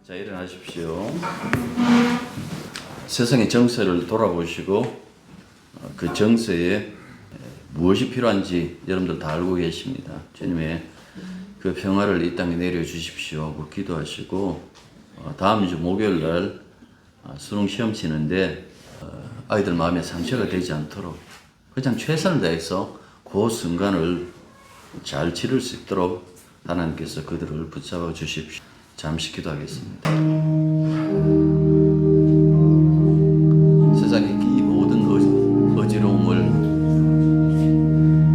자, 일어나십시오. 세상의 정세를 돌아보시고 그 정세에 무엇이 필요한지 여러분들 다 알고 계십니다. 주님의 그 평화를 이 땅에 내려주십시오 하고 기도하시고 다음 주 목요일 날 수능 시험 치는데 아이들 마음에 상처가 되지 않도록 그냥 최선을 다해서 그 순간을 잘 치를 수 있도록 하나님께서 그들을 붙잡아 주십시오. 잠시 기도하겠습니다. 세상의 이 모든 어지러움을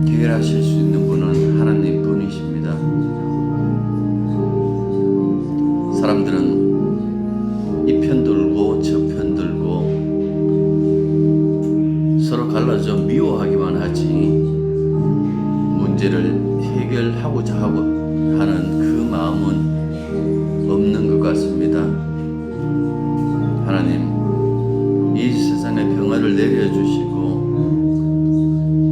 해결하실 수 있는 분은 하나님 분이십니다. 사람들은 이 편 들고 저 편 들고 서로 갈라져 미워하기만 하지 문제를 해결하고자 하는 그 마음은 없는 것 같습니다. 하나님, 이 세상에 평화를 내려주시고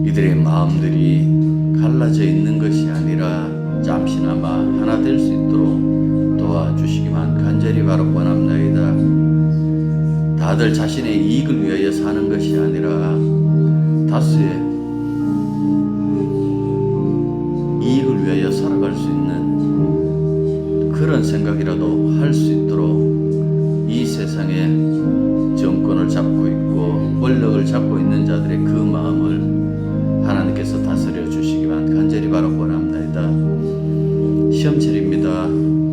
이들의 마음들이 갈라져 있는 것이 아니라 잠시나마 하나 될 수 있도록 도와주시기만 간절히 바라옵나이다. 다들 자신의 이익을 위하여 사는 것이 아니라 다수의 이익을 위하여 살아갈 수 있는 그런 생각이라도 할 수 있도록 이 세상에 정권을 잡고 있고 권력을 잡고 있는 자들의 그 마음을 하나님께서 다스려 주시기만 간절히 바라옵나이다. 시험치료입니다.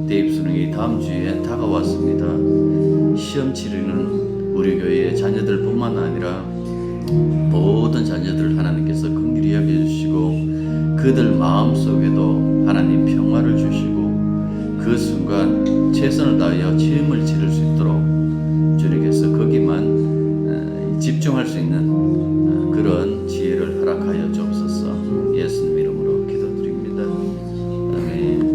대입 수능이 다음 주에 다가왔습니다. 시험치료는 우리 교회의 자녀들뿐만 아니라 모든 자녀들 하나님께서 긍휼히 여겨주시고 그들 마음속에도 하나님 평화를 주시고 그 순간 최선을 다하여 시험을 치를 수 있도록 주님께서 거기만 집중할 수 있는 그런 지혜를 허락하여 주옵소서. 예수님 이름으로 기도드립니다. 아멘.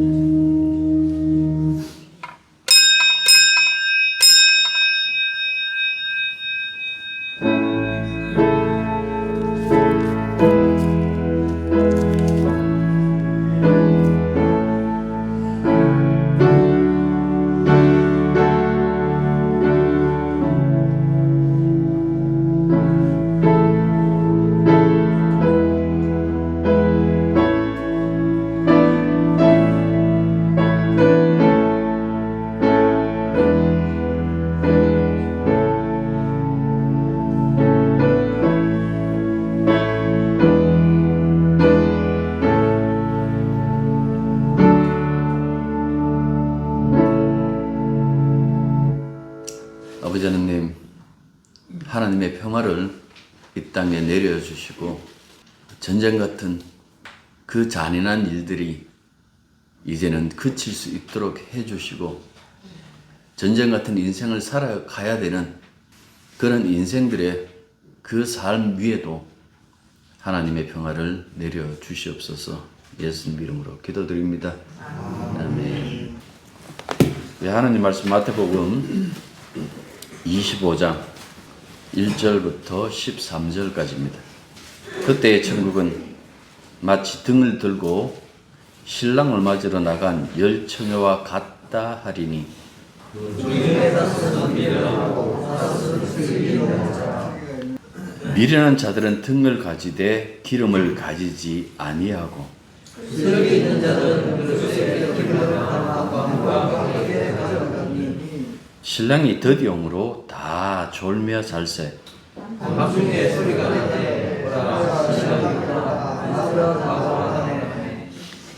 아버지 하나님, 하나님의 평화를 이 땅에 내려주시고 전쟁 같은 그 잔인한 일들이 이제는 그칠 수 있도록 해주시고 전쟁 같은 인생을 살아가야 되는 그런 인생들의 그 삶 위에도 하나님의 평화를 내려주시옵소서. 예수님 이름으로 기도드립니다. 아멘. 하나님 말씀 마태복음 25장 1절부터 13절까지입니다. 그때의 천국은 마치 등을 들고 신랑을 맞으러 나간 10처녀와 같다 하리니 미련한 자들은 등을 가지되 기름을 가지지 아니하고 슬기 있는 자들은 그릇에 기름을 하나 신랑이 더디용으로 다 졸며 살세. 밤중에 소리가 나되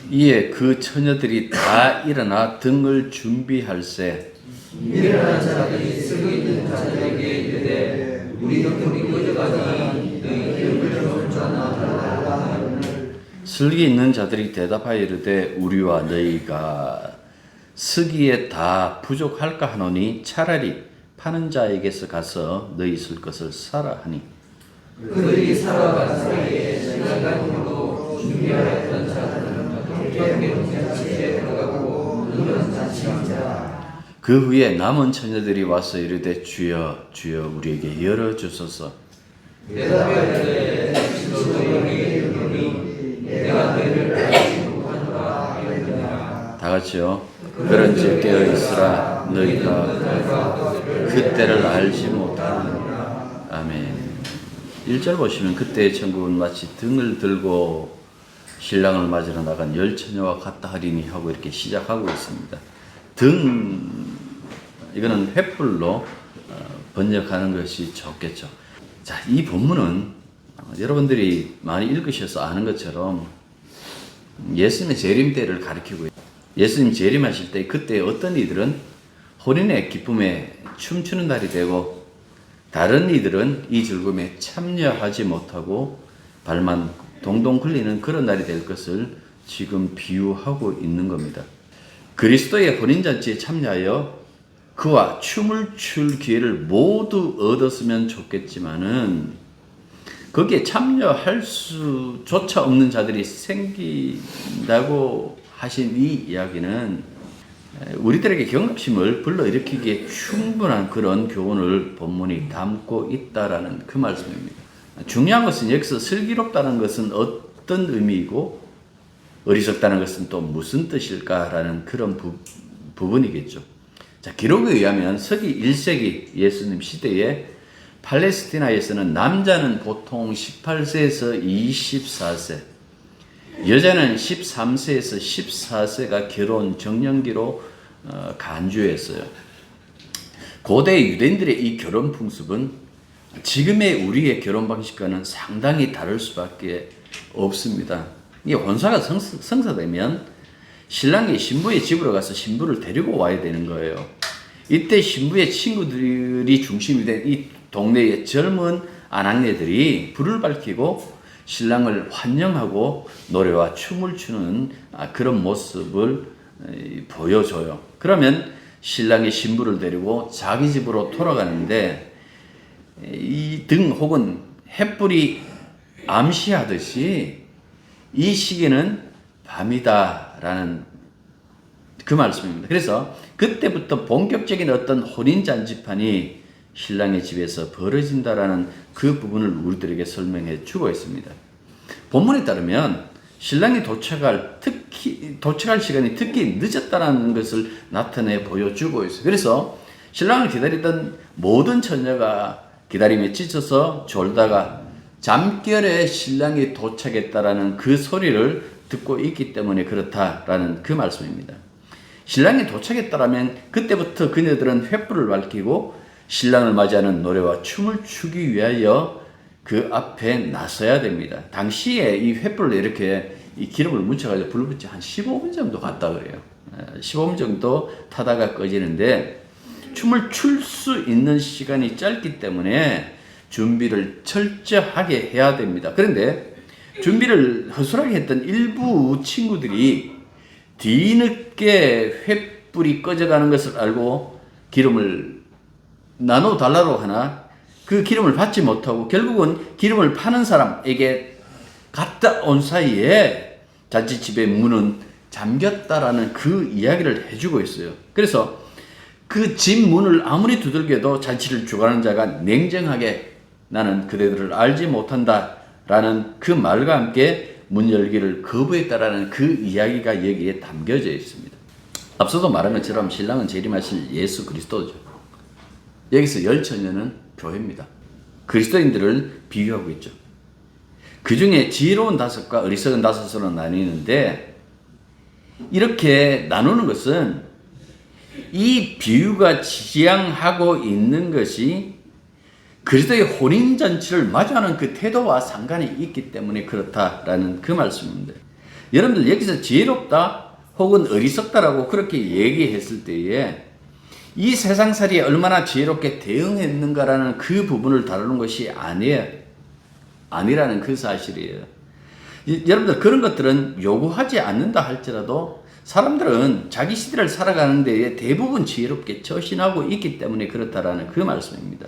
이에 그 처녀들이 다 일어나 등을 준비할세. 미련한 자들이 슬기 있는 자들에게 이르되 우리 등불이 꺼져가니 너희 기름을 좀 주나. 슬기 있는 자들이 대답하여 이르되 우리와 너희가 쓰기에 다 부족할까 하노니 차라리 파는 자에게서 가서 너희 쓸 것을 사라 하니 그들이 살아간 사이에 신랑으로 준비하였던 자들은 경계로 잔치에 들어가고 너는 잔치자. 그 후에 남은 처녀들이 와서 이르되 주여 주여 우리에게 열어주소서. 대답하여 너희에게 이르노니 내가 너희를 알지 못하노라 하였느니라. 다 같이요. 그런즉 깨어 있으라. 너희가 그때를 알지 못하느니라. 아멘. 1절 보시면 그때의 천국은 마치 등을 들고 신랑을 맞으러 나간 열 처녀와 같다 하리니 하고 이렇게 시작하고 있습니다. 등, 이거는 횃불로 번역하는 것이 좋겠죠. 자, 이 본문은 여러분들이 많이 읽으셔서 아는 것처럼 예수님의 재림 때를 가리키고 있어요. 예수님 재림하실 때 그때 어떤 이들은 혼인의 기쁨에 춤추는 날이 되고 다른 이들은 이 즐거움에 참여하지 못하고 발만 동동 굴리는 그런 날이 될 것을 지금 비유하고 있는 겁니다. 그리스도의 혼인잔치에 참여하여 그와 춤을 출 기회를 모두 얻었으면 좋겠지만은 거기에 참여할 수조차 없는 자들이 생긴다고 하신 이 이야기는 우리들에게 경각심을 불러일으키기에 충분한 그런 교훈을 본문이 담고 있다라는 그 말씀입니다. 중요한 것은 여기서 슬기롭다는 것은 어떤 의미이고 어리석다는 것은 또 무슨 뜻일까라는 그런 부분이겠죠. 자, 기록에 의하면 서기 1세기 예수님 시대에 팔레스티나에서는 남자는 보통 18세에서 24세, 여자는 13세에서 14세가 결혼 정년기로 간주했어요. 고대 유대인들의 이 결혼 풍습은 지금의 우리의 결혼 방식과는 상당히 다를 수밖에 없습니다. 이 혼사가 성사되면 신랑이 신부의 집으로 가서 신부를 데리고 와야 되는 거예요. 이때 신부의 친구들이 중심이 된 이 동네의 젊은 아낙네들이 불을 밝히고 신랑을 환영하고 노래와 춤을 추는 그런 모습을 보여줘요. 그러면 신랑이 신부를 데리고 자기 집으로 돌아가는데 이 등 혹은 횃불이 암시하듯이 이 시기는 밤이다라는 그 말씀입니다. 그래서 그때부터 본격적인 어떤 혼인잔치판이 신랑의 집에서 벌어진다라는 그 부분을 우리들에게 설명해 주고 있습니다. 본문에 따르면 신랑이 도착할 시간이 특히 늦었다는 것을 나타내 보여주고 있어요. 그래서 신랑을 기다리던 모든 처녀가 기다림에 지쳐서 졸다가 잠결에 신랑이 도착했다라는 그 소리를 듣고 있기 때문에 그렇다라는 그 말씀입니다. 신랑이 도착했다라면 그때부터 그녀들은 횃불을 밝히고 신랑을 맞이하는 노래와 춤을 추기 위하여 그 앞에 나서야 됩니다. 당시에 이 횃불을 이렇게 이 기름을 묻혀가지고 불을 붙여 한 15분 정도 갔다 그래요. 15분 정도 타다가 꺼지는데 춤을 출 수 있는 시간이 짧기 때문에 준비를 철저하게 해야 됩니다. 그런데 준비를 허술하게 했던 일부 친구들이 뒤늦게 횃불이 꺼져가는 것을 알고 기름을 나눠달라고 하나 그 기름을 받지 못하고 결국은 기름을 파는 사람에게 갔다 온 사이에 잔치집의 문은 잠겼다라는 그 이야기를 해주고 있어요. 그래서 그 집 문을 아무리 두들겨도 잔치를 주관하는 자가 냉정하게 나는 그대들을 알지 못한다라는 그 말과 함께 문 열기를 거부했다라는 그 이야기가 여기에 담겨져 있습니다. 앞서도 말한 것처럼 신랑은 재림하실 예수 그리스도죠. 여기서 열 처녀는 교회입니다. 그리스도인들을 비유하고 있죠. 그 중에 지혜로운 다섯과 어리석은 다섯으로 나뉘는데 이렇게 나누는 것은 이 비유가 지향하고 있는 것이 그리스도의 혼인잔치를 마주하는 그 태도와 상관이 있기 때문에 그렇다라는 그 말씀입니다. 여러분들 여기서 지혜롭다 혹은 어리석다라고 그렇게 얘기했을 때에 이 세상살이에 얼마나 지혜롭게 대응했는가라는 그 부분을 다루는 것이 아니라는 그 사실이에요. 여러분들 그런 것들은 요구하지 않는다 할지라도 사람들은 자기 시대를 살아가는 데에 대부분 지혜롭게 처신하고 있기 때문에 그렇다라는 그 말씀입니다.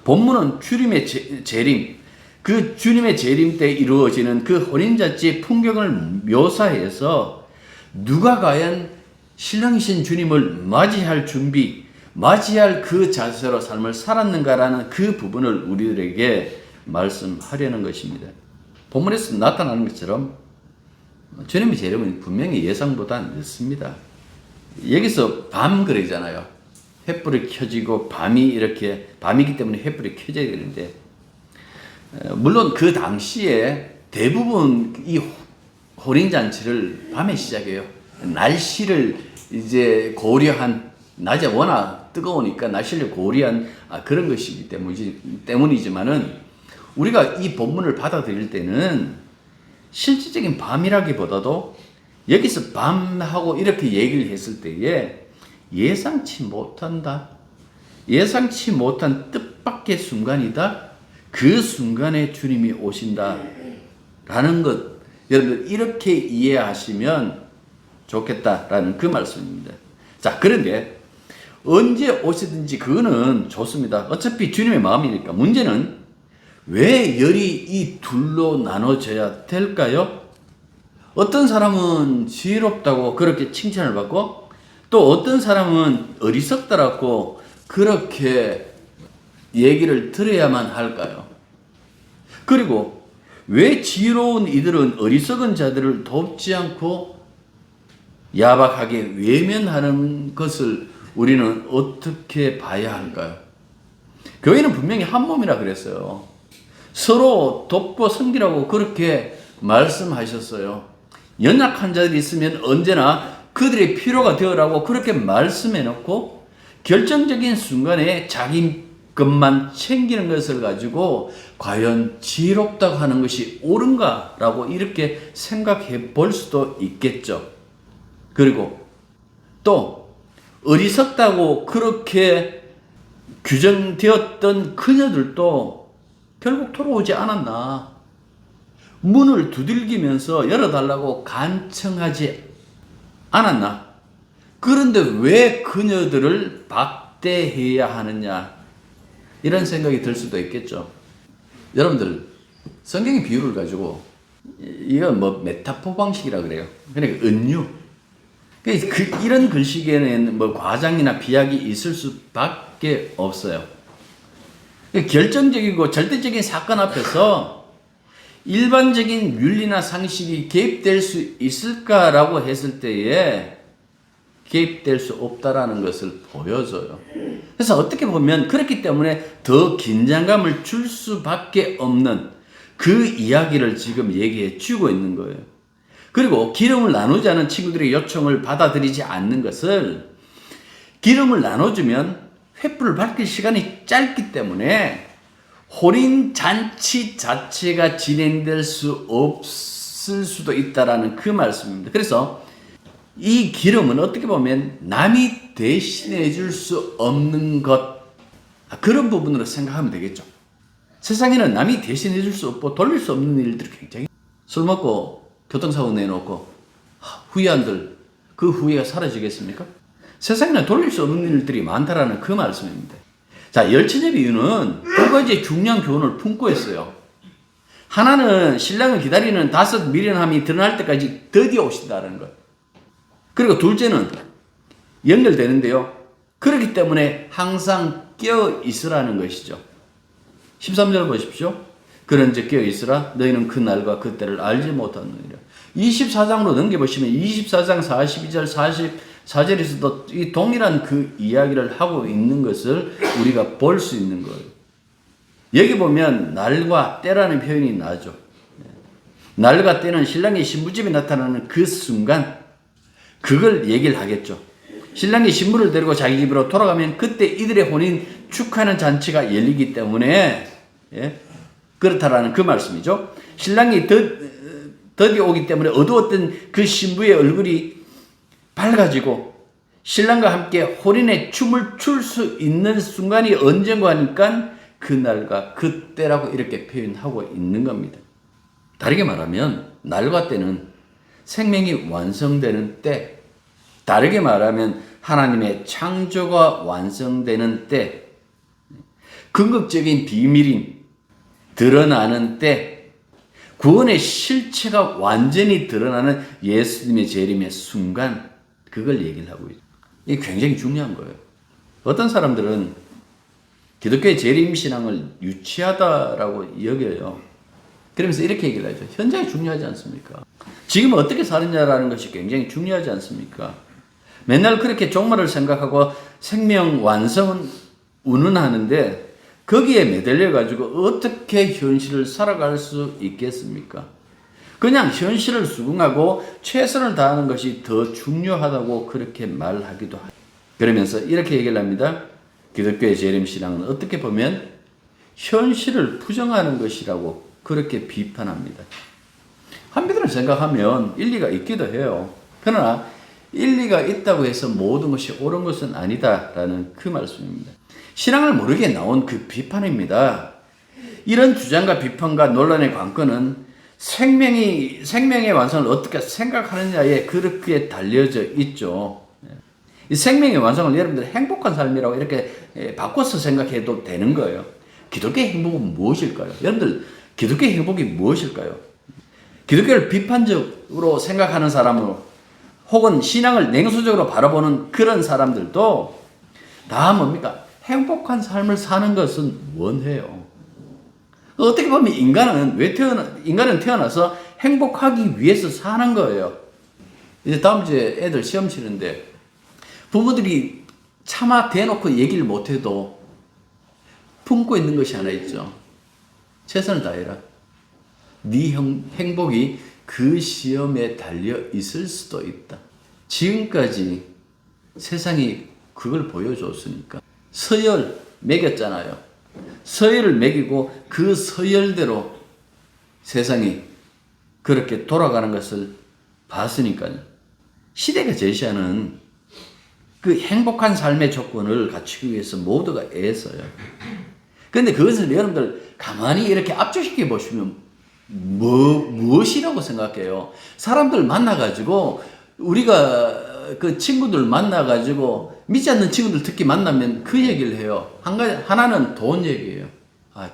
본문은 주님의 재림, 그 주님의 재림 때 이루어지는 그 혼인잔치의 풍경을 묘사해서 누가 과연 신랑이신 주님을 맞이할 준비, 맞이할 그 자세로 삶을 살았는가라는 그 부분을 우리들에게 말씀하려는 것입니다. 본문에서 나타나는 것처럼 주님의 재림은 분명히 예상보다 늦습니다. 여기서 밤 그러잖아요. 횃불이 켜지고 밤이기 때문에 횃불이 켜져야 되는데, 물론 그 당시에 대부분 이 호린잔치를 밤에 시작해요. 날씨를 이제 고려한, 낮에 워낙 뜨거우니까 날씨를 고려한 그런 것이기 때문이지만은, 우리가 이 본문을 받아들일 때는 실질적인 밤이라기보다도 여기서 밤하고 이렇게 얘기를 했을 때에 예상치 못한 뜻밖의 순간이다. 그 순간에 주님이 오신다라는 것, 여러분들 이렇게 이해하시면 좋겠다라는 그 말씀입니다. 자, 그런데 언제 오시든지 그거는 좋습니다. 어차피 주님의 마음이니까. 문제는 왜 열이 이 둘로 나눠져야 될까요? 어떤 사람은 지혜롭다고 그렇게 칭찬을 받고, 또 어떤 사람은 어리석다라고 그렇게 얘기를 들어야만 할까요? 그리고 왜 지혜로운 이들은 어리석은 자들을 돕지 않고 야박하게 외면하는 것을 우리는 어떻게 봐야 할까요? 교회는 분명히 한 몸이라 그랬어요. 서로 돕고 섬기라고 그렇게 말씀하셨어요. 연약한 자들이 있으면 언제나 그들의 필요가 되어라고 그렇게 말씀해 놓고, 결정적인 순간에 자기 것만 챙기는 것을 가지고 과연 지혜롭다고 하는 것이 옳은가라고 이렇게 생각해 볼 수도 있겠죠. 그리고 또 어리석다고 그렇게 규정되었던 그녀들도 결국 돌아오지 않았나. 문을 두들기면서 열어달라고 간청하지 않았나. 그런데 왜 그녀들을 박대해야 하느냐, 이런 생각이 들 수도 있겠죠. 여러분들, 성경의 비유를 가지고, 이건 뭐 메타포 방식이라 그래요. 그러니까 은유. 이런 글씨에는 뭐 과장이나 비약이 있을 수밖에 없어요. 결정적이고 절대적인 사건 앞에서 일반적인 윤리나 상식이 개입될 수 있을까라고 했을 때에 개입될 수 없다라는 것을 보여줘요. 그래서 어떻게 보면 그렇기 때문에 더 긴장감을 줄 수밖에 없는 그 이야기를 지금 얘기해 주고 있는 거예요. 그리고 기름을 나누자는 친구들의 요청을 받아들이지 않는 것을, 기름을 나눠주면 횃불을 밝힐 시간이 짧기 때문에 호린 잔치 자체가 진행될 수 없을 수도 있다라는 그 말씀입니다. 그래서 이 기름은 어떻게 보면 남이 대신해 줄 수 없는 것, 그런 부분으로 생각하면 되겠죠. 세상에는 남이 대신해 줄 수 없고 돌릴 수 없는 일들이 굉장히, 술 먹고 교통사고 내놓고 후회한들 그 후회가 사라지겠습니까? 세상에는 돌릴 수 없는 일들이 많다라는 그 말씀입니다. 자, 열처녀의 비유는 두 가지의 중요한 교훈을 품고 있어요. 하나는 신랑을 기다리는 다섯 미련함이 드러날 때까지 드디어 오신다는 것. 그리고 둘째는 연결되는데요. 그렇기 때문에 항상 깨어 있으라는 것이죠. 13절 보십시오. 그런즉 깨어 있으라. 너희는 그 날과 그 때를 알지 못하느니라. 24장으로 넘겨보시면 24장 42절 44절에서도 이 동일한 그 이야기를 하고 있는 것을 우리가 볼 수 있는 거예요. 여기 보면 날과 때라는 표현이 나죠. 날과 때는 신랑의 신부집에 나타나는 그 순간, 그걸 얘기를 하겠죠. 신랑이 신부를 데리고 자기 집으로 돌아가면 그때 이들의 혼인 축하하는 잔치가 열리기 때문에, 그렇다라는 그 말씀이죠. 신랑이 드디어 오기 때문에 어두웠던 그 신부의 얼굴이 밝아지고 신랑과 함께 혼인의 춤을 출 수 있는 순간이 언젠가 하니까 그날과 그때라고 이렇게 표현하고 있는 겁니다. 다르게 말하면 날과 때는 생명이 완성되는 때, 다르게 말하면 하나님의 창조가 완성되는 때, 궁극적인 비밀이 드러나는 때, 구원의 실체가 완전히 드러나는 예수님의 재림의 순간, 그걸 얘기를 하고 있어요. 이게 굉장히 중요한 거예요. 어떤 사람들은 기독교의 재림신앙을 유치하다라고 여겨요. 그러면서 이렇게 얘기를 하죠. 현장이 중요하지 않습니까? 지금 어떻게 사느냐라는 것이 굉장히 중요하지 않습니까? 맨날 그렇게 종말을 생각하고 생명 완성은 운운하는데 거기에 매달려 가지고 어떻게 현실을 살아갈 수 있겠습니까? 그냥 현실을 수긍하고 최선을 다하는 것이 더 중요하다고 그렇게 말하기도 하죠. 그러면서 이렇게 얘기를 합니다. 기독교의 재림신앙은 어떻게 보면 현실을 부정하는 것이라고 그렇게 비판합니다. 한편으로 생각하면 일리가 있기도 해요. 그러나 일리가 있다고 해서 모든 것이 옳은 것은 아니다라는 그 말씀입니다. 신앙을 모르게 나온 그 비판입니다. 이런 주장과 비판과 논란의 관건은 생명의 완성을 어떻게 생각하느냐에 그렇게 달려져 있죠. 이 생명의 완성을 여러분들 행복한 삶이라고 이렇게 바꿔서 생각해도 되는 거예요. 기독교의 행복은 무엇일까요? 여러분들 기독교의 행복이 무엇일까요? 기독교를 비판적으로 생각하는 사람으로 혹은 신앙을 냉소적으로 바라보는 그런 사람들도 다 뭡니까? 행복한 삶을 사는 것은 원해요. 어떻게 보면 인간은 태어나서 행복하기 위해서 사는 거예요. 이제 다음 주에 애들 시험 치는데 부모들이 차마 대놓고 얘기를 못해도 품고 있는 것이 하나 있죠. 최선을 다해라. 네 행복이 그 시험에 달려 있을 수도 있다. 지금까지 세상이 그걸 보여줬으니까. 서열 매겼잖아요. 서열을 매기고 그 서열대로 세상이 그렇게 돌아가는 것을 봤으니까요. 시대가 제시하는 그 행복한 삶의 조건을 갖추기 위해서 모두가 애써요. 그런데 그것을 여러분들 가만히 이렇게 압축시켜 보시면 무엇이라고 생각해요? 사람들 만나가지고 우리가 그 친구들 만나가지고 믿지 않는 친구들 특히 만나면 그 얘기를 해요. 하나는 돈 얘기예요.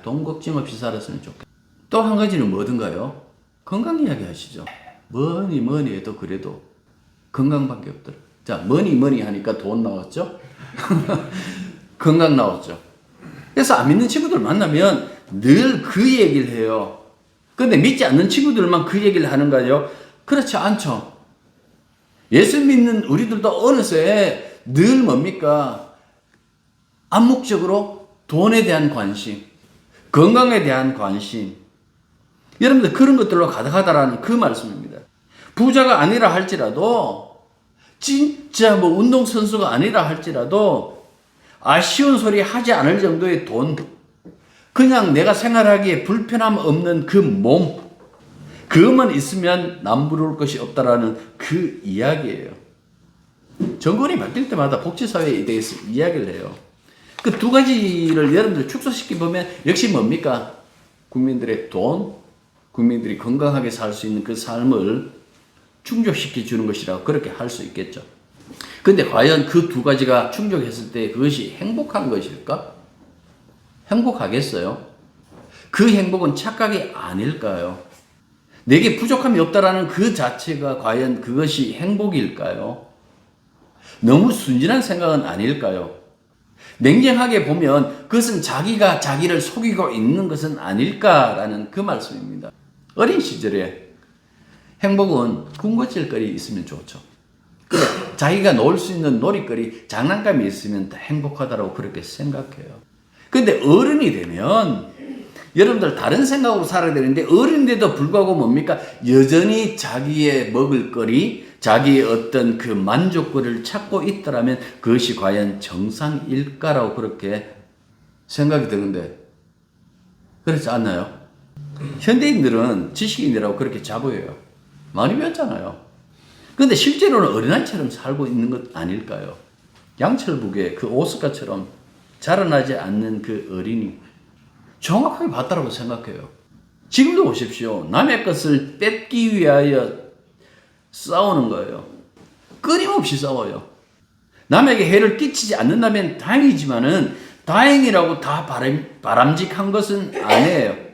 돈 걱정 없이 살았으면 좋겠다. 또 한 가지는 뭐든가요? 건강 이야기 하시죠. 뭐니 해도 그래도 건강밖에 없더라. 자, 뭐니 하니까 돈 나왔죠? 건강 나왔죠? 그래서 안 믿는 친구들 만나면 늘 그 얘기를 해요. 근데 믿지 않는 친구들만 그 얘기를 하는가요? 그렇지 않죠. 예수 믿는 우리들도 어느새 늘 뭡니까? 암묵적으로 돈에 대한 관심, 건강에 대한 관심. 여러분들 그런 것들로 가득하다라는 그 말씀입니다. 부자가 아니라 할지라도, 진짜 운동선수가 아니라 할지라도, 아쉬운 소리 하지 않을 정도의 돈, 그냥 내가 생활하기에 불편함 없는 그 몸, 그것만 있으면 남부러울 것이 없다라는 그 이야기예요. 정권이 바뀔 때마다 복지사회에 대해서 이야기를 해요. 그 두 가지를 여러분들 축소시켜 보면 역시 뭡니까? 국민들의 돈, 국민들이 건강하게 살 수 있는 그 삶을 충족시켜 주는 것이라고 그렇게 할 수 있겠죠. 근데 과연 그 두 가지가 충족했을 때 그것이 행복한 것일까? 행복하겠어요? 그 행복은 착각이 아닐까요? 내게 부족함이 없다라는 그 자체가 과연 그것이 행복일까요? 너무 순진한 생각은 아닐까요? 냉정하게 보면 그것은 자기가 자기를 속이고 있는 것은 아닐까라는 그 말씀입니다. 어린 시절에 행복은 군것질거리 있으면 좋죠. 그래, 자기가 놀 수 있는 놀이거리, 장난감이 있으면 다 행복하다고 그렇게 생각해요. 근데 어른이 되면 여러분들 다른 생각으로 살아야 되는데 어른인데도 불구하고 뭡니까? 여전히 자기의 먹을거리, 자기의 어떤 그 만족거리를 찾고 있더라면 그것이 과연 정상일까라고 그렇게 생각이 드는데 그렇지 않나요? 현대인들은 지식인이라고 그렇게 자부해요. 많이 배웠잖아요. 근데 실제로는 어린아이처럼 살고 있는 것 아닐까요? 양철북의 그 오스카처럼 자라나지 않는 그 어린이 정확하게 봤다라고 생각해요. 지금도 보십시오. 남의 것을 뺏기 위하여 싸우는 거예요. 끊임없이 싸워요. 남에게 해를 끼치지 않는다면 다행이지만은 다행이라고 다 바람직한 것은 아니에요.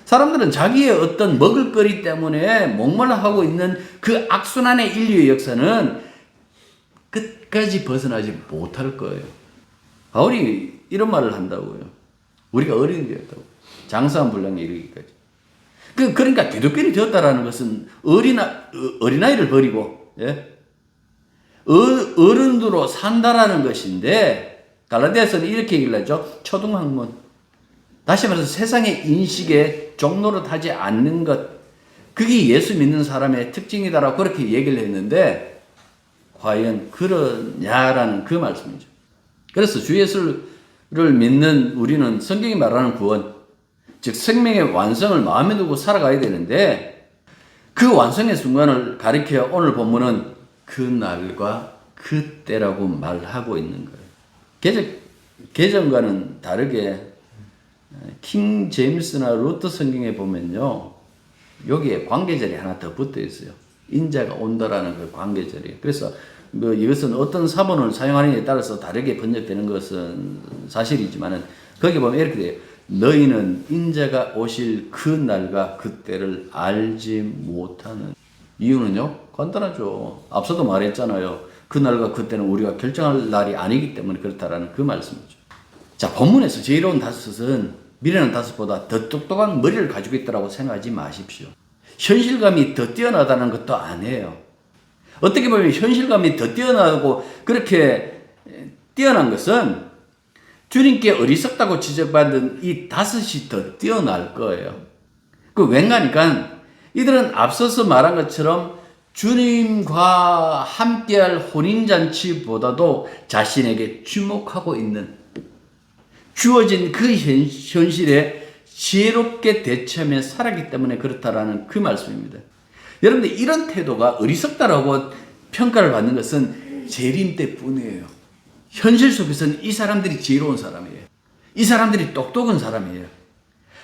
사람들은 자기의 어떤 먹을거리 때문에 목말라하고 있는 그 악순환의 인류의 역사는 끝까지 벗어나지 못할 거예요. 바울이 이런 말을 한다고요. 우리가 어린이 되었다고. 장사한 분량에 이르기까지. 그러니까 기독교인이 되었다라는 것은 어린아이를 버리고, 예? 어른으로 산다라는 것인데 갈라디아서는 이렇게 얘기를 하죠. 초등학문. 다시 말해서 세상의 인식에 종노릇하지 않는 것. 그게 예수 믿는 사람의 특징이다라고 그렇게 얘기를 했는데 과연 그러냐라는 그 말씀이죠. 그래서 주 예수를 믿는 우리는 성경이 말하는 구원, 즉 생명의 완성을 마음에 두고 살아가야 되는데 그 완성의 순간을 가리켜 오늘 본문은 그 날과 그 때라고 말하고 있는 거예요. 개정과는 다르게 킹 제임스나 루터 성경에 보면요, 여기에 관계절이 하나 더 붙어 있어요. 인자가 온다라는 그 관계절이에요. 그래서 뭐 이것은 어떤 사본을 사용하느냐에 따라서 다르게 번역되는 것은 사실이지만은 거기 보면 이렇게 돼요. 너희는 인자가 오실 그 날과 그 때를 알지 못하는 이유는요? 간단하죠. 앞서도 말했잖아요. 그 날과 그 때는 우리가 결정할 날이 아니기 때문에 그렇다라는 그 말씀이죠. 자, 본문에서 지혜로운 다섯은 미련한 다섯보다 더 똑똑한 머리를 가지고 있다고 생각하지 마십시오. 현실감이 더 뛰어나다는 것도 아니에요. 어떻게 보면 현실감이 더 뛰어나고 그렇게 뛰어난 것은 주님께 어리석다고 지적받은 이 다섯이 더 뛰어날 거예요. 그 왠가니까 이들은 앞서서 말한 것처럼 주님과 함께할 혼인잔치보다도 자신에게 주목하고 있는 주어진 그 현실에 지혜롭게 대처하며 살았기 때문에 그렇다라는 그 말씀입니다. 여러분들 이런 태도가 어리석다라고 평가를 받는 것은 재림 때뿐이에요. 현실 속에서는 이 사람들이 지혜로운 사람이에요. 이 사람들이 똑똑한 사람이에요.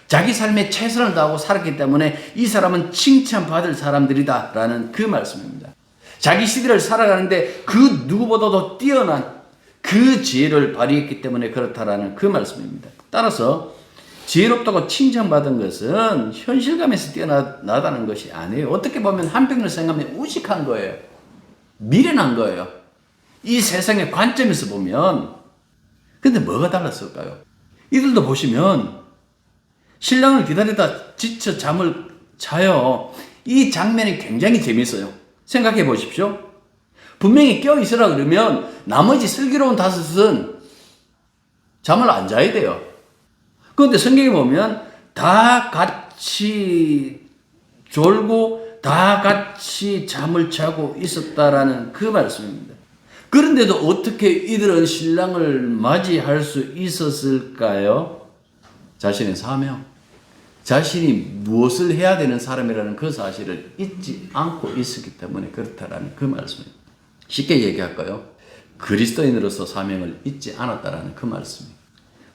자기 삶에 최선을 다하고 살았기 때문에 이 사람은 칭찬받을 사람들이다라는 그 말씀입니다. 자기 시대를 살아가는데 그 누구보다도 뛰어난 그 지혜를 발휘했기 때문에 그렇다라는 그 말씀입니다. 따라서 지혜롭다고 칭찬받은 것은 현실감에서 뛰어나다는 것이 아니에요. 어떻게 보면 한편으로 생각하면 우직한 거예요. 미련한 거예요. 이 세상의 관점에서 보면. 근데 뭐가 달랐을까요? 이들도 보시면 신랑을 기다리다 지쳐 잠을 자요. 이 장면이 굉장히 재밌어요. 생각해 보십시오. 분명히 껴있으라 그러면 나머지 슬기로운 다섯은 잠을 안 자야 돼요. 그런데 성경에 보면 다 같이 졸고 다 같이 잠을 자고 있었다라는 그 말씀입니다. 그런데도 어떻게 이들은 신랑을 맞이할 수 있었을까요? 자신의 사명, 자신이 무엇을 해야 되는 사람이라는 그 사실을 잊지 않고 있었기 때문에 그렇다라는 그 말씀입니다. 쉽게 얘기할까요? 그리스도인으로서 사명을 잊지 않았다라는 그 말씀입니다.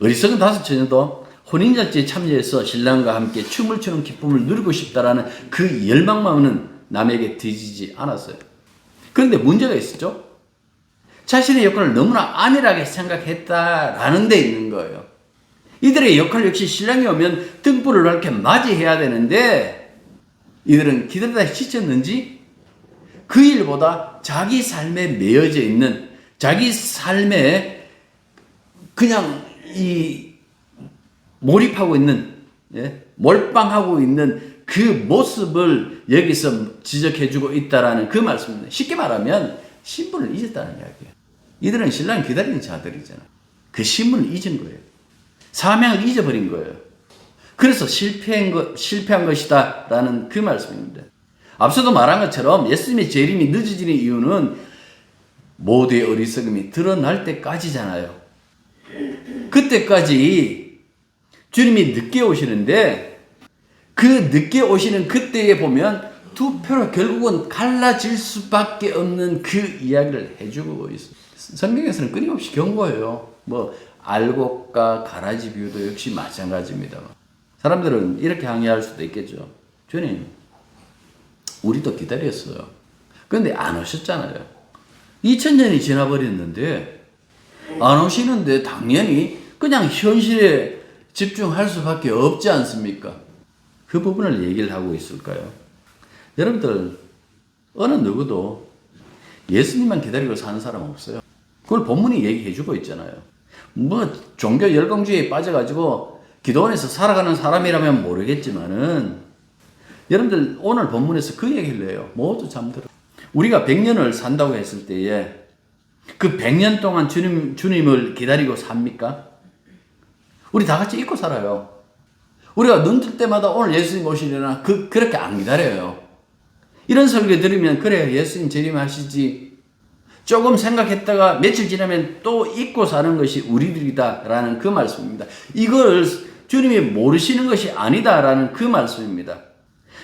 어리석은 다섯 처녀도 혼인잔치에 참여해서 신랑과 함께 춤을 추는 기쁨을 누리고 싶다라는 그 열망만은 남에게 뒤지지 않았어요. 그런데 문제가 있었죠. 자신의 역할을 너무나 안일하게 생각했다라는 데 있는 거예요. 이들의 역할 역시 신랑이 오면 등불을 밝게 맞이해야 되는데 이들은 기다리다 지쳤는지 그 일보다 자기 삶에 매여져 있는, 자기 삶에 그냥 몰입하고 있는, 몰빵하고 있는 그 모습을 여기서 지적해주고 있다라는 그 말씀입니다. 쉽게 말하면 신분을 잊었다는 이야기예요. 이들은 신랑 기다리는 자들이잖아요. 그 신분을 잊은 거예요. 사명을 잊어버린 거예요. 그래서 실패한 것이다 라는 그 말씀입니다. 앞서도 말한 것처럼 예수님의 재림이 늦어지는 이유는 모두의 어리석음이 드러날 때까지잖아요. 그때까지 주님이 늦게 오시는데 그 늦게 오시는 그때에 보면 두 표로 결국은 갈라질 수밖에 없는 그 이야기를 해주고 있어요. 성경에서는 끊임없이 경고해요. 알곡과 가라지 비유도 역시 마찬가지입니다. 사람들은 이렇게 항의할 수도 있겠죠. 주님, 우리도 기다렸어요. 그런데 안 오셨잖아요. 2000년이 지나버렸는데 안 오시는데 당연히 그냥 현실에 집중할 수밖에 없지 않습니까? 그 부분을 얘기를 하고 있을까요? 여러분들, 어느 누구도 예수님만 기다리고 사는 사람 없어요. 그걸 본문이 얘기해주고 있잖아요. 종교 열광주의에 빠져가지고 기도원에서 살아가는 사람이라면 모르겠지만은 여러분들 오늘 본문에서 그 얘기를 해요. 모두 잠들어. 우리가 100년을 산다고 했을 때에 그 100년 동안 주님을 기다리고 삽니까? 우리 다 같이 잊고 살아요. 우리가 눈 뜰 때마다 오늘 예수님 오시려나 그렇게 안 기다려요. 이런 설교 들으면 그래 예수님 재림하시지 조금 생각했다가 며칠 지나면 또 잊고 사는 것이 우리들이다라는 그 말씀입니다. 이걸 주님이 모르시는 것이 아니다라는 그 말씀입니다.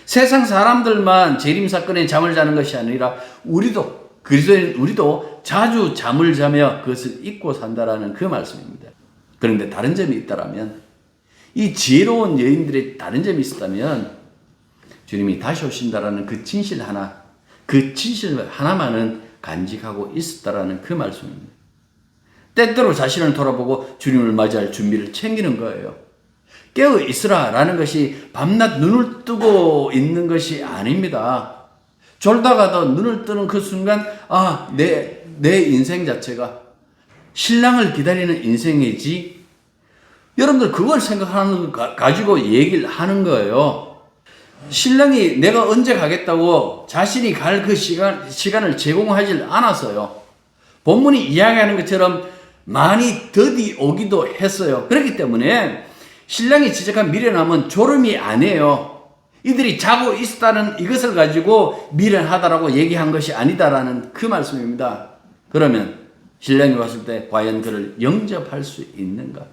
세상 사람들만 재림 사건에 잠을 자는 것이 아니라 우리도 그리스도인 우리도 자주 잠을 자며 그것을 잊고 산다라는 그 말씀입니다. 그런데 다른 점이 있다라면 이 지혜로운 여인들의 다른 점이 있었다면 주님이 다시 오신다라는 그 진실 하나만은 간직하고 있었다라는 그 말씀입니다. 때때로 자신을 돌아보고 주님을 맞이할 준비를 챙기는 거예요. 깨어 있으라라는 것이 밤낮 눈을 뜨고 있는 것이 아닙니다. 졸다가도 눈을 뜨는 그 순간 내 인생 자체가 신랑을 기다리는 인생이지. 여러분들 그걸 생각하는 가지고 얘기를 하는 거예요. 신랑이 내가 언제 가겠다고 자신이 갈 그 시간을 제공하지 않았어요. 본문이 이야기하는 것처럼 많이 더디 오기도 했어요. 그렇기 때문에 신랑이 지적한 미련함은 졸음이 아니에요. 이들이 자고 있었다는 이것을 가지고 미련하다라고 얘기한 것이 아니다라는 그 말씀입니다. 그러면 신랑이 왔을 때 과연 그를 영접할 수 있는가?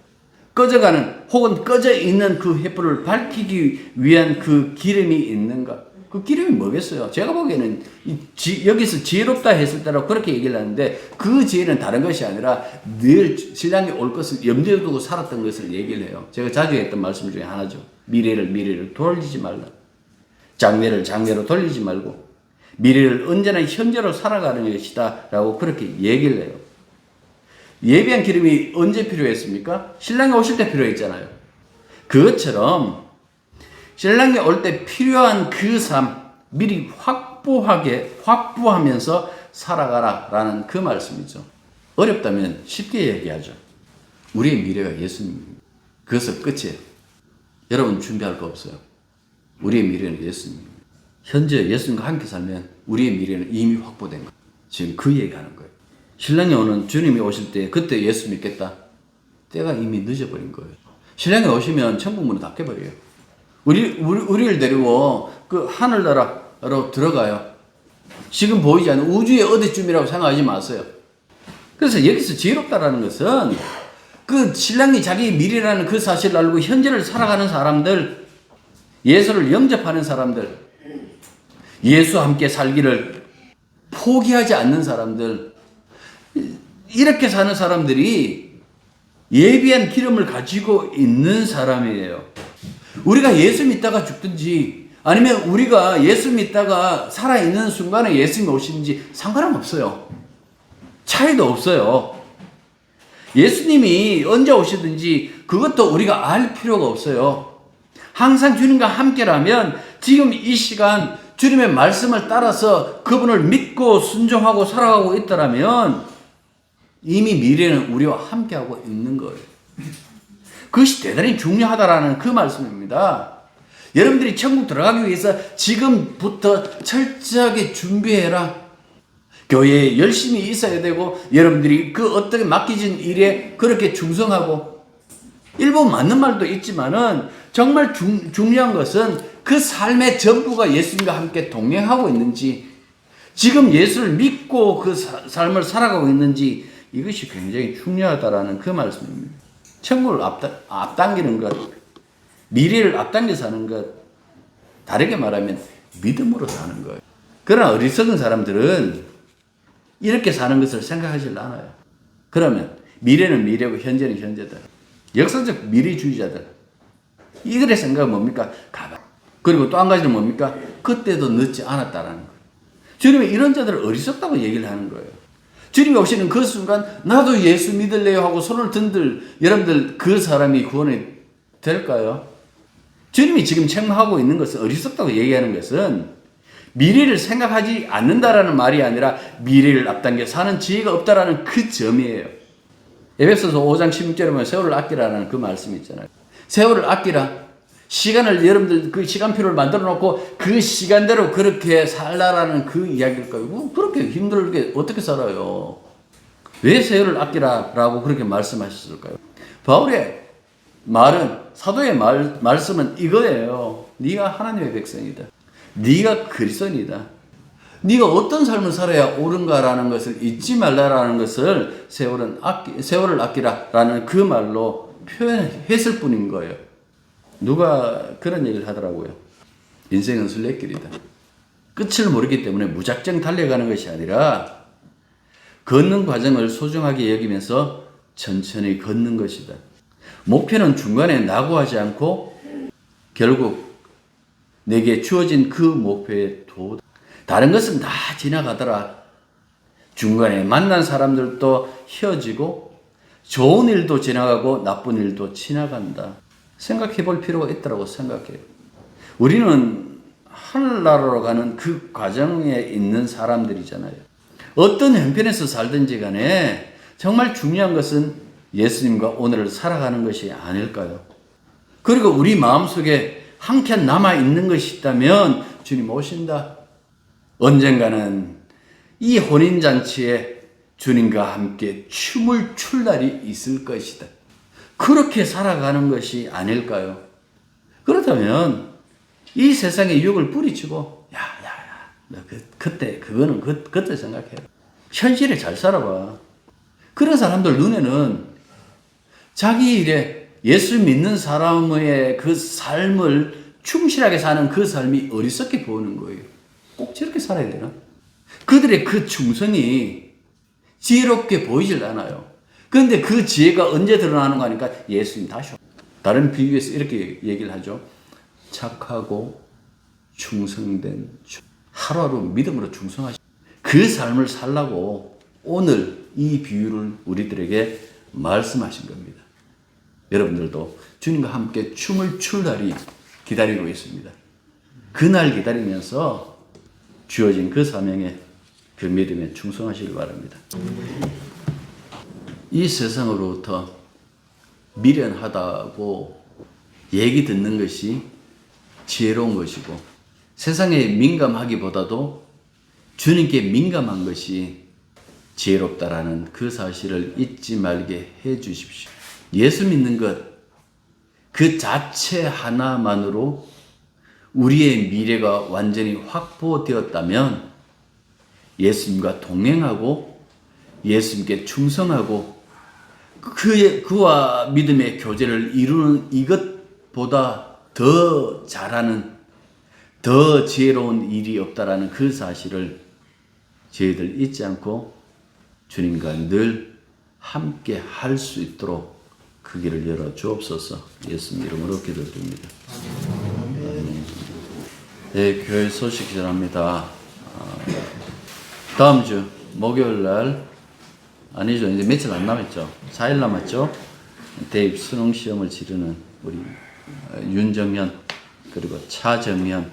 꺼져가는 혹은 꺼져 있는 그 횃불을 밝히기 위한 그 기름이 있는가? 그 기름이 뭐겠어요? 제가 보기에는 여기서 지혜롭다 했을 때라고 그렇게 얘기를 하는데 그 지혜는 다른 것이 아니라 늘 신랑이 올 것을 염두에 두고 살았던 것을 얘기를 해요. 제가 자주 했던 말씀 중에 하나죠. 미래를 돌리지 말라. 장래로 돌리지 말고 미래를 언제나 현재로 살아가는 것이다 라고 그렇게 얘기를 해요. 예비한 기름이 언제 필요했습니까? 신랑이 오실 때 필요했잖아요. 그것처럼 신랑이 올 때 필요한 그 삶 미리 확보하면서 살아가라라는 그 말씀이죠. 어렵다면 쉽게 얘기하죠. 우리의 미래가 예수님입니다. 그것은 끝이에요. 여러분 준비할 거 없어요. 우리의 미래는 예수님입니다. 현재 예수님과 함께 살면 우리의 미래는 이미 확보된 거예요. 지금 그 얘기하는 거예요. 신랑이 오는 주님이 오실 때 그때 예수 믿겠다. 때가 이미 늦어버린 거예요. 신랑이 오시면 천국 문을 닫혀버려요. 우리를 데리고 그 하늘나라로 들어가요. 지금 보이지 않는 우주의 어디쯤이라고 생각하지 마세요. 그래서 여기서 지혜롭다라는 것은 그 신랑이 자기 미래라는 그 사실을 알고 현재를 살아가는 사람들, 예수를 영접하는 사람들, 예수와 함께 살기를 포기하지 않는 사람들, 이렇게 사는 사람들이 예비한 기름을 가지고 있는 사람이에요. 우리가 예수 믿다가 죽든지 아니면 우리가 예수 믿다가 살아있는 순간에 예수님이 오시든지 상관은 없어요. 차이도 없어요. 예수님이 언제 오시든지 그것도 우리가 알 필요가 없어요. 항상 주님과 함께라면 지금 이 시간 주님의 말씀을 따라서 그분을 믿고 순종하고 살아가고 있다라면 이미 미래는 우리와 함께하고 있는 거예요. 그것이 대단히 중요하다라는 그 말씀입니다. 여러분들이 천국 들어가기 위해서 지금부터 철저하게 준비해라. 교회에 열심히 있어야 되고 여러분들이 그 어떻게 맡겨진 일에 그렇게 충성하고 일부 맞는 말도 있지만은 정말 중요한 것은 그 삶의 전부가 예수님과 함께 동행하고 있는지 지금 예수를 믿고 그 삶을 살아가고 있는지 이것이 굉장히 중요하다라는 그 말씀입니다. 천국을 앞당기는 것, 미래를 앞당겨 사는 것, 다르게 말하면 믿음으로 사는 거예요. 그러나 어리석은 사람들은 이렇게 사는 것을 생각하지 않아요. 그러면 미래는 미래고 현재는 현재다. 역사적 미래주의자들. 이들의 생각은 뭡니까? 가만. 그리고 또 한 가지는 뭡니까? 그때도 늦지 않았다라는 거예요. 주님이 이런 자들을 어리석다고 얘기를 하는 거예요. 주님이 오시는 그 순간 나도 예수 믿을래요 하고 손을 든들 여러분들 그 사람이 구원이 될까요? 주님이 지금 책망하고 있는 것은 어리석다고 얘기하는 것은 미래를 생각하지 않는다라는 말이 아니라 미래를 앞당겨 사는 지혜가 없다라는 그 점이에요. 에베소서 5장 16절에 보면 세월을 아끼라는 그 말씀이 있잖아요. 세월을 아끼라. 시간을 여러분들 그 시간표를 만들어 놓고 그 시간대로 그렇게 살라라는 그 이야기일까요? 뭐 그렇게 힘들게 어떻게 살아요? 왜 세월을 아끼라라고 그렇게 말씀하셨을까요? 바울의 말은 사도의 말씀은 이거예요. 네가 하나님의 백성이다. 네가 그리스도인이다. 네가 어떤 삶을 살아야 옳은가라는 것을 잊지 말라라는 것을 세월을 아끼라라는 그 말로 표현했을 뿐인 거예요. 누가 그런 얘기를 하더라고요. 인생은 순례길이다. 끝을 모르기 때문에 무작정 달려가는 것이 아니라 걷는 과정을 소중하게 여기면서 천천히 걷는 것이다. 목표는 중간에 낙오하지 않고 결국 내게 주어진 그 목표에 도달. 다른 것은 다 지나가더라. 중간에 만난 사람들도 헤어지고 좋은 일도 지나가고 나쁜 일도 지나간다. 생각해 볼 필요가 있다고 생각해요. 우리는 하늘나라로 가는 그 과정에 있는 사람들이잖아요. 어떤 형편에서 살든지 간에 정말 중요한 것은 예수님과 오늘을 살아가는 것이 아닐까요? 그리고 우리 마음속에 한 켠 남아있는 것이 있다면 주님 오신다. 언젠가는 이 혼인잔치에 주님과 함께 춤을 출 날이 있을 것이다. 그렇게 살아가는 것이 아닐까요? 그렇다면 이 세상의 유혹을 뿌리치고 너 그거는 그때 생각해. 현실에 잘 살아봐. 그런 사람들 눈에는 자기 일에 예수 믿는 사람의 그 삶을 충실하게 사는 그 삶이 어리석게 보이는 거예요. 꼭 저렇게 살아야 되나? 그들의 그 충성이 지혜롭게 보이질 않아요. 그런데 그 지혜가 언제 드러나는 거 하니까 예수님 다시 다른 비유에서 이렇게 얘기를 하죠. 착하고 충성된 하루하루 믿음으로 충성하시 그 삶을 살라고 오늘 이 비유를 우리들에게 말씀하신 겁니다. 여러분들도 주님과 함께 춤을 출 날이 기다리고 있습니다. 그날 기다리면서 주어진 그 사명에 그 믿음에 충성하시길 바랍니다. 이 세상으로부터 미련하다고 얘기 듣는 것이 지혜로운 것이고 세상에 민감하기보다도 주님께 민감한 것이 지혜롭다라는 그 사실을 잊지 말게 해 주십시오. 예수 믿는 것 그 자체 하나만으로 우리의 미래가 완전히 확보되었다면 예수님과 동행하고 예수님께 충성하고 그와 믿음의 교제를 이루는 이것보다 더 잘하는 더 지혜로운 일이 없다라는 그 사실을 저희들 잊지 않고 주님과 늘 함께 할 수 있도록 그 길을 열어 주옵소서. 예수님 이름으로 기도드립니다. 네, 교회 소식 전합니다. 다음 주 목요일 날 아니죠, 이제 며칠 안 남았죠. 4일 남았죠. 대입 수능 시험을 치르는 우리 윤정현 그리고 차정현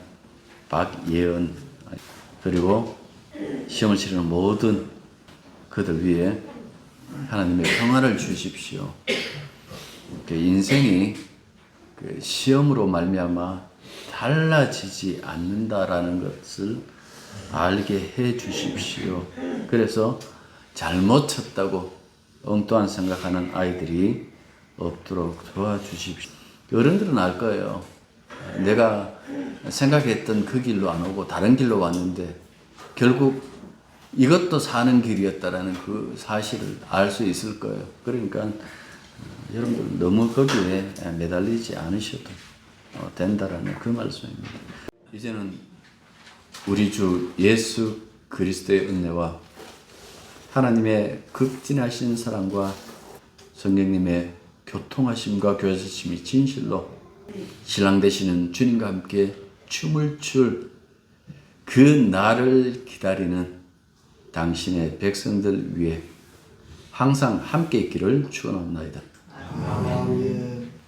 박예은 그리고 시험을 치르는 모든 그들 위해 하나님의 평화를 주십시오. 인생이 시험으로 말미암아 달라지지 않는다라는 것을 알게 해 주십시오. 그래서 잘못 쳤다고 엉뚱한 생각하는 아이들이 없도록 도와주십시오. 어른들은 알 거예요. 내가 생각했던 그 길로 안 오고 다른 길로 왔는데 결국 이것도 사는 길이었다라는 그 사실을 알 수 있을 거예요. 그러니까 여러분들 너무 거기에 매달리지 않으셔도 된다라는 그 말씀입니다. 이제는 우리 주 예수 그리스도의 은혜와 하나님의 극진하신 사랑과 성령님의 교통하심과 교제하심이 진실로 신랑 되시는 주님과 함께 춤을 출 그 날을 기다리는 당신의 백성들 위해 항상 함께 있기를 축원합니다. 아멘.